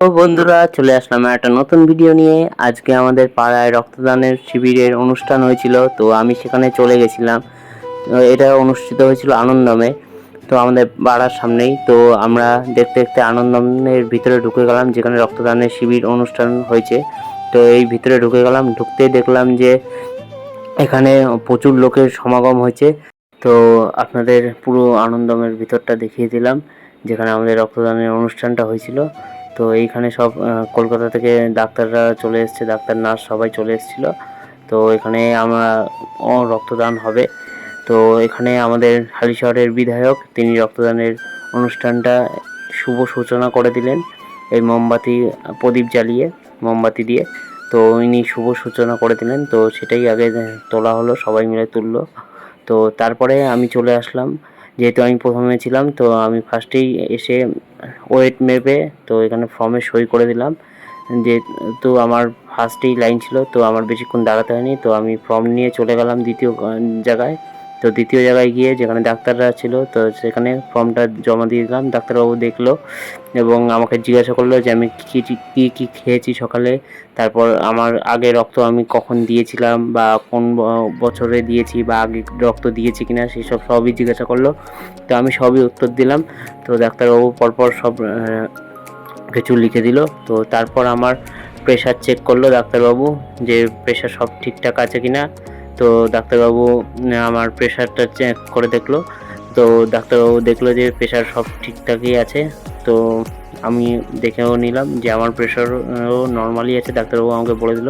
তো বন্ধুরা, চলে আসলাম একটা নতুন ভিডিও নিয়ে। আজকে আমাদের পাড়ায় রক্তদানের শিবিরের অনুষ্ঠান হয়েছিল, তো আমি সেখানে চলে গেছিলাম। এটা অনুষ্ঠিত হয়েছিল আনন্দমে, তো আমাদের পাড়ার সামনেই। তো আমরা দেখতে দেখতে আনন্দমের ভিতরে ঢুকে গেলাম, যেখানে রক্তদানের শিবির অনুষ্ঠান হয়েছে। তো এই ভিতরে ঢুকে গেলাম, ঢুকতেই দেখলাম যে এখানে প্রচুর লোকের সমাগম হয়েছে। তো আপনাদের পুরো আনন্দমের ভিতরটা দেখিয়ে দিলাম, যেখানে আমাদের রক্তদানের অনুষ্ঠানটা হয়েছিল। তো এইখানে সব কলকাতা থেকে ডাক্তাররা চলে এসেছে, ডাক্তার নার্স সবাই চলে এসেছিলো। তো এখানে আমরা রক্তদান হবে। তো এখানে আমাদের হালিশহরের বিধায়ক তিনি রক্তদানের অনুষ্ঠানটা শুভ সূচনা করে দিলেন এই মোমবাতি প্রদীপ জ্বালিয়ে, মোমবাতি দিয়ে। তো ইনি শুভ সূচনা করে দিলেন, তো সেটাই আগে তোলা হলো, সবাই মিলে তুললো। তো তারপরে আমি চলে আসলাম, যেহেতু আমি প্রথমে ছিলাম। তো আমি ফার্স্টেই এসে ওয়েট মেপে তো এখানে ফর্মে সই করে দিলাম। যেহেতু আমার ফার্স্টেই লাইন ছিল, তো আমার বেশিক্ষণ দাঁড়াতে হয়নি। তো আমি ফর্ম নিয়ে চলে গেলাম দ্বিতীয় জায়গায়। তো দ্বিতীয় জায়গায় গিয়ে যেখানে ডাক্তাররা ছিল, তো সেখানে ফর্মটা জমা দিয়ে দিলাম। ডাক্তারবাবু দেখলো এবং আমাকে জিজ্ঞাসা করলো যে আমি কী কী খেয়েছি সকালে, তারপর আমার আগে রক্ত আমি কখন দিয়েছিলাম বা কোন বছরে দিয়েছি বা আগে রক্ত দিয়েছি কিনা, সেসব সবই জিজ্ঞাসা করলো। তো আমি সবই উত্তর দিলাম। তো ডাক্তারবাবু পরপর সব কিছু লিখে দিল। তো তারপর আমার প্রেশার চেক করলো ডাক্তারবাবু, যে প্রেশার সব ঠিকঠাক আছে কিনা। তো ডাক্তারবাবু আমার প্রেশারটা চেক করে দেখলো। তো ডাক্তারবাবু দেখলো যে প্রেশার সব ঠিকঠাকই আছে। তো আমি দেখেও নিলাম যে আমার প্রেশারও নর্মালি আছে, ডাক্তারবাবু আমাকে বলে দিল।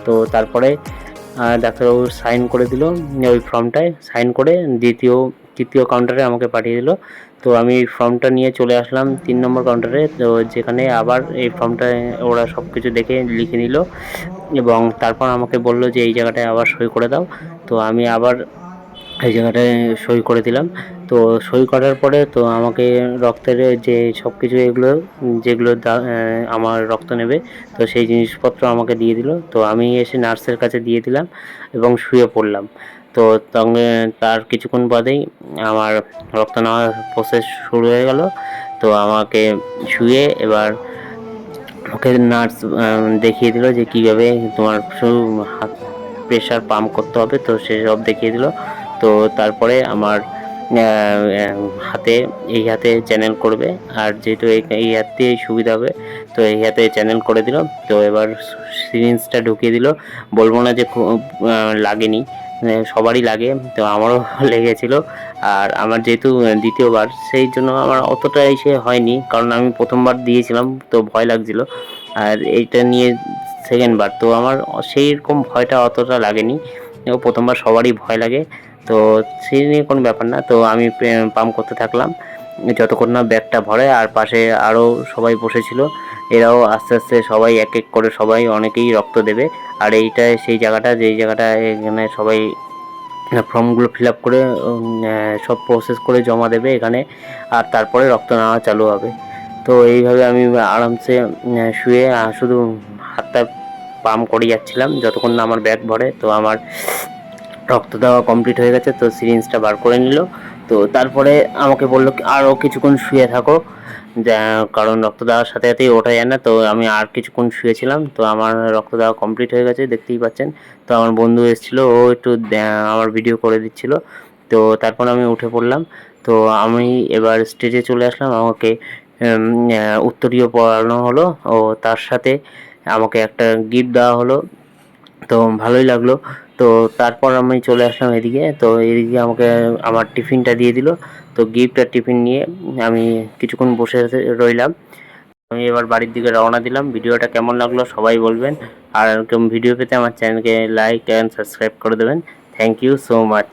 তো তারপরে ডাক্তারবাবু সাইন করে দিল, ওই ফর্মটায় সাইন করে তৃতীয় কাউন্টারে আমাকে পাঠিয়ে দিল। তো আমি এই ফর্মটা নিয়ে চলে আসলাম 3 নম্বর কাউন্টারে। তো যেখানে আবার এই ফর্মটায় ওরা সব কিছু দেখে লিখে নিল এবং তারপর আমাকে বলল যে এই জায়গাটায় আবার সই করে দাও। তো আমি আবার এই জায়গাটায় সই করে দিলাম। তো সই করার পরে তো আমাকে রক্তের যে সব কিছু যেগুলো আমার রক্ত নেবে, তো সেই জিনিসপত্র আমাকে দিয়ে দিল। তো আমি এসে নার্সের কাছে দিয়ে দিলাম এবং শুয়ে পড়লাম। তো তার কিছুক্ষণ বাদেই আমার রক্ত নেওয়ার প্রসেস শুরু হয়ে গেল। তো আমাকে শুয়ে এবার ওকে নার্স দেখিয়ে দিল যে কীভাবে তোমার শুধু হাত প্রেশার পাম্প করতে হবে, তো সেসব দেখিয়ে দিল। তো তারপরে আমার এই হাতে চ্যানেল করবে, আর যেহেতু এই হাত দিয়েই সুবিধা হবে, তো এই হাতে চ্যানেল করে দিল। তো এবার সিরিঞ্জটা ঢুকিয়ে দিল। বলবো না যে খুব লাগেনি, সবারই লাগে, তো আমারও লেগেছিল। আর আমার যেহেতু দ্বিতীয়বার, সেই জন্য আমার অতটা এসে হয়নি, কারণ আমি প্রথমবার দিয়েছিলাম তো ভয় লাগছিল। আর এইটা নিয়ে সেকেন্ডবার, তো আমার সেই রকম ভয়টা অতটা লাগেনি। প্রথমবার সবারই ভয় লাগে, তো সেই নিয়ে কোনো ব্যাপার না। তো আমি পাম্প করতে থাকলাম যতক্ষণ না ব্যাগটা ভরে। আর পাশে আরও সবাই বসেছিল, এরাও আস্তে আস্তে সবাই এক এক করে সবাই অনেকেই রক্ত দেবে। আর এইটাই সেই জায়গাটা, যেই জায়গাটা এখানে সবাই ফর্মগুলো ফিল আপ করে সব প্রসেস করে জমা দেবে এখানে, আর তারপরে রক্ত নেওয়া চালু হবে। তো এইভাবে আমি আরামসে শুয়ে শুধু হাতটা পাম্প করে যাচ্ছিলাম যতক্ষণ না আমার ব্যাগ ভরে। তো আমার রক্ত দেওয়া কমপ্লিট হয়ে গেছে, তো সিরিঞ্জটা বার করে নিল। তো তারপরে আমাকে বললো আরও কিছুক্ষণ শুয়ে থাকো, কারণ রক্ত দেওয়ার সাথে সাথেই ওঠা যায় না। তো আমি আর কিছুক্ষণ শুয়েছিলাম। তো আমার রক্ত দেওয়া কমপ্লিট হয়ে গেছে, দেখতেই পাচ্ছেন। তো আমার বন্ধু এসেছিলো, ও একটু আমার ভিডিও করে দিচ্ছিলো। তো তারপর আমি উঠে পড়লাম। তো আমি এবার স্টেজে চলে আসলাম, আমাকে উত্তরীয় পড়ানো হলো ও তার সাথে আমাকে একটা গিফট দেওয়া হলো। তো ভালোই লাগলো। তো তারপর আমি চলে আসলাম এদিকে। তো এদিকে আমাকে আমার টিফিনটা দিয়ে দিল। তো গিফট আর টিফিন নিয়ে আমি কিছুক্ষণ বসে রইলাম। আমি এবার বাড়ির দিকে রওনা দিলাম। ভিডিওটা কেমন লাগলো সবাই বলবেন, আর ভিডিও পেতে আমার চ্যানেলকে লাইক অ্যান্ড সাবস্ক্রাইব করে দেবেন। Thank you so much.